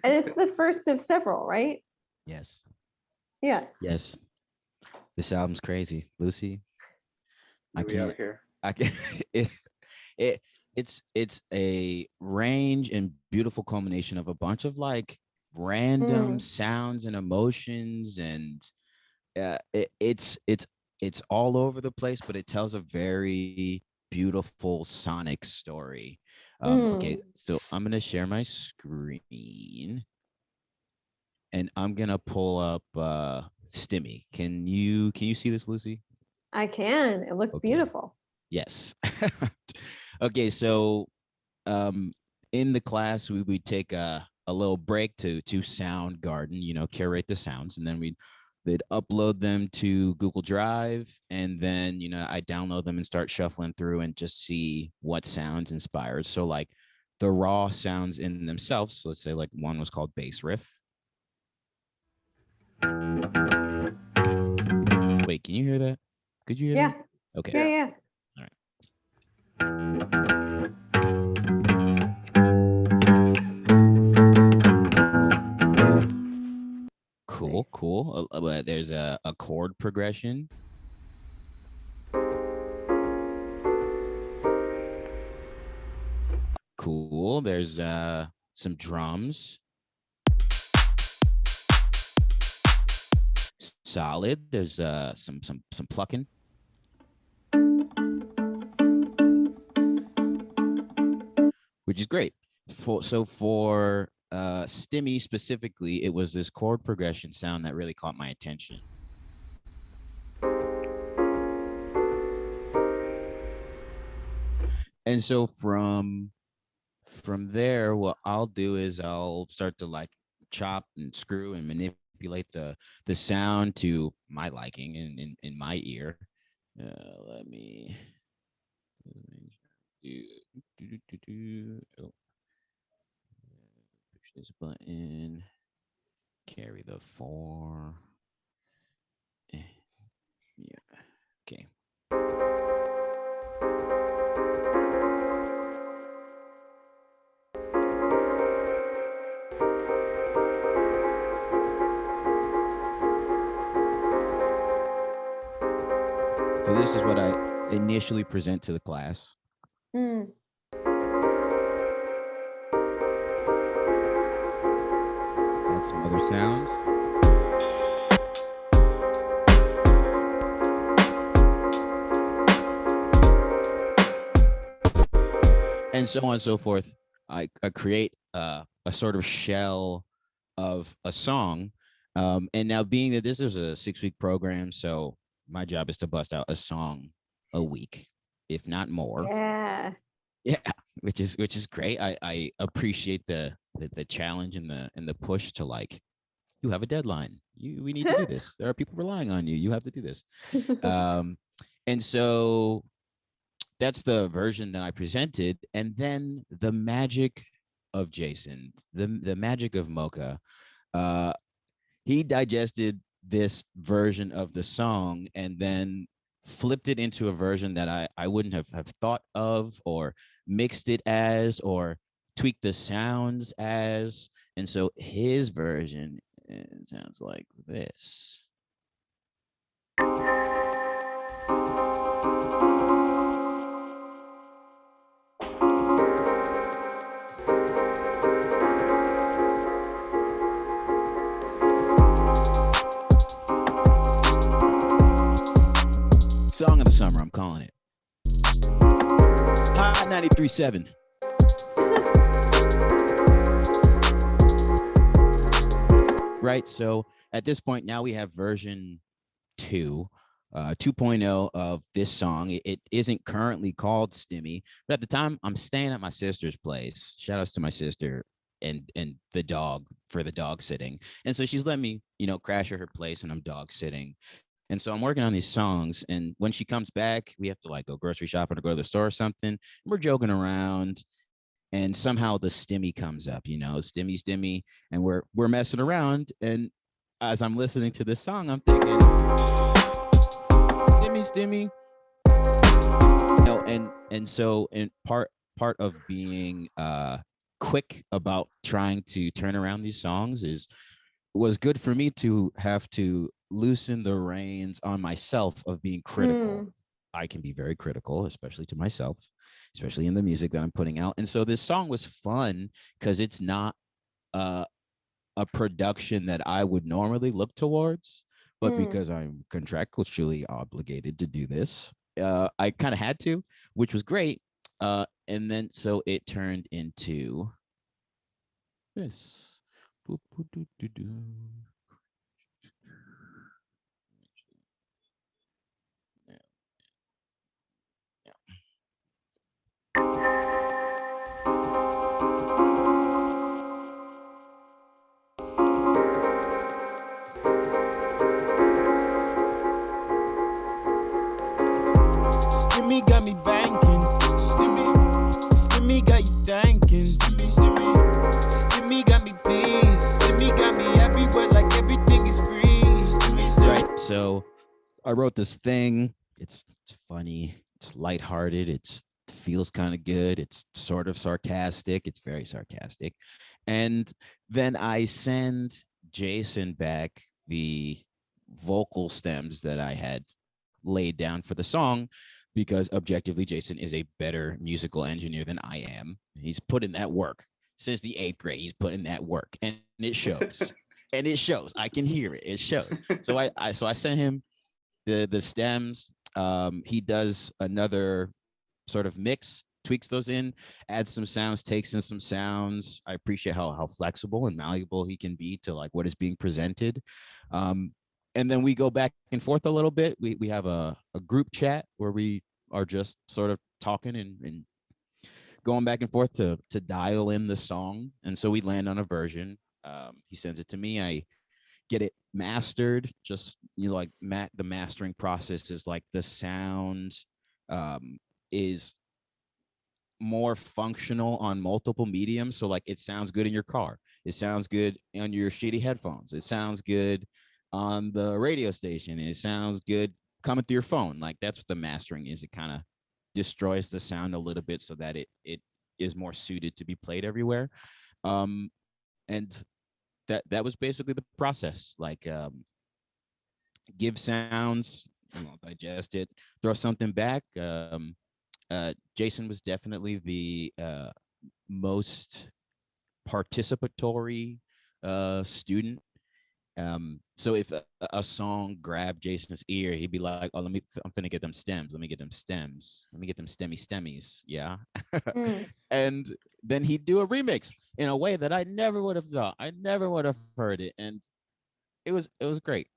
And it's the first of several, right? Yes. Yeah. Yes. This album's crazy, Lucy. I We out can't. here. I can't. It's a range and beautiful culmination of a bunch of like random sounds and emotions, and it's all over the place, but it tells a very beautiful sonic story. Okay, so I'm gonna share my screen, and I'm gonna pull up Stimmy. Can you see this, Lucy? I can. It looks beautiful. Yes. Okay, so in the class we take a little break to sound garden, curate the sounds, and then they'd upload them to Google Drive, and then I download them and start shuffling through and just see what sounds inspired. So like the raw sounds in themselves, so let's say like one was called bass riff. Wait, can you hear that? Could you hear that? Okay. Yeah. All right. Cool. There's a chord progression. Cool. There's some drums. Solid. There's some plucking. Which is great. For Stimmy specifically, it was this chord progression sound that really caught my attention. And so from there, what I'll do is I'll start to like chop and screw and manipulate the sound to my liking and in my ear. Let me do. Oh. Push this button. Carry the 4. Yeah. Okay. So this is what I initially present to the class. Got some other sounds. And so on and so forth. I create a sort of shell of a song. And now being that this is a 6-week program, so my job is to bust out a song a week, if not more. Yeah, which is great. I appreciate the challenge and the push to like, you have a deadline. We need to do this. There are people relying on you. You have to do this. And so that's the version that I presented. And then the magic of Jason, the magic of Mocha, he digested this version of the song and then flipped it into a version that I wouldn't have thought of, or mixed it as, or tweaked the sounds as. And so his version sounds like this. Song of the summer, I'm calling it. Hot 93.7. Right, so at this point now we have version 2.0 of this song. It isn't currently called Stimmy, but at the time I'm staying at my sister's place. Shout outs to my sister and the dog for the dog sitting. And so she's let me, crash at her place, and I'm dog sitting. And so I'm working on these songs, and when she comes back, we have to like go grocery shopping or go to the store or something. We're joking around, and somehow the Stimmy comes up, Stimmy, and we're messing around. And as I'm listening to this song, I'm thinking, Stimmy. And so in part of being quick about trying to turn around these songs was good for me to have to loosen the reins on myself of being critical. Mm. I can be very critical, especially to myself, especially in the music that I'm putting out. And so this song was fun because it's not uh, a production that I would normally look towards, but Mm. because I'm contractually obligated to do this, I kind of had to, which was great. And then so it turned into this. Boop, boop, doo, doo, doo. Yeah, yeah. Stimmy got me banking. Stimmy got you thanking. Stimmy got me pleased. Stimmy got me everywhere like everything is free. Right. So I wrote this thing. It's funny. It's lighthearted. It feels kind of good. It's sort of sarcastic. It's very sarcastic. And then I send Jason back the vocal stems that I had laid down for the song because objectively Jason is a better musical engineer than I am. He's put in that work since the 8th grade. He's put in that work and it shows. And it shows. I can hear it. It shows. So I sent him the stems. He does another sort of mix, tweaks those in, adds some sounds, takes in some sounds. I appreciate how flexible and malleable he can be to like what is being presented. And then we go back and forth a little bit. We have a group chat where we are just sort of talking and going back and forth to dial in the song. And so we land on a version. He sends it to me. I get it mastered. Just like the mastering process is like the sound is more functional on multiple mediums. So like it sounds good in your car. It sounds good on your shitty headphones. It sounds good on the radio station. It sounds good coming through your phone. Like that's what the mastering is. It kind of destroys the sound a little bit so that it is more suited to be played everywhere. And that was basically the process. Like give sounds, digest it, throw something back. Jason was definitely the most participatory student. So if a song grabbed Jason's ear, he'd be like, "Oh, I'm finna get them stems. Let me get them stems. Let me get them stemmies. Yeah." Mm. And then he'd do a remix in a way that I never would have thought. I never would have heard it, and it was great.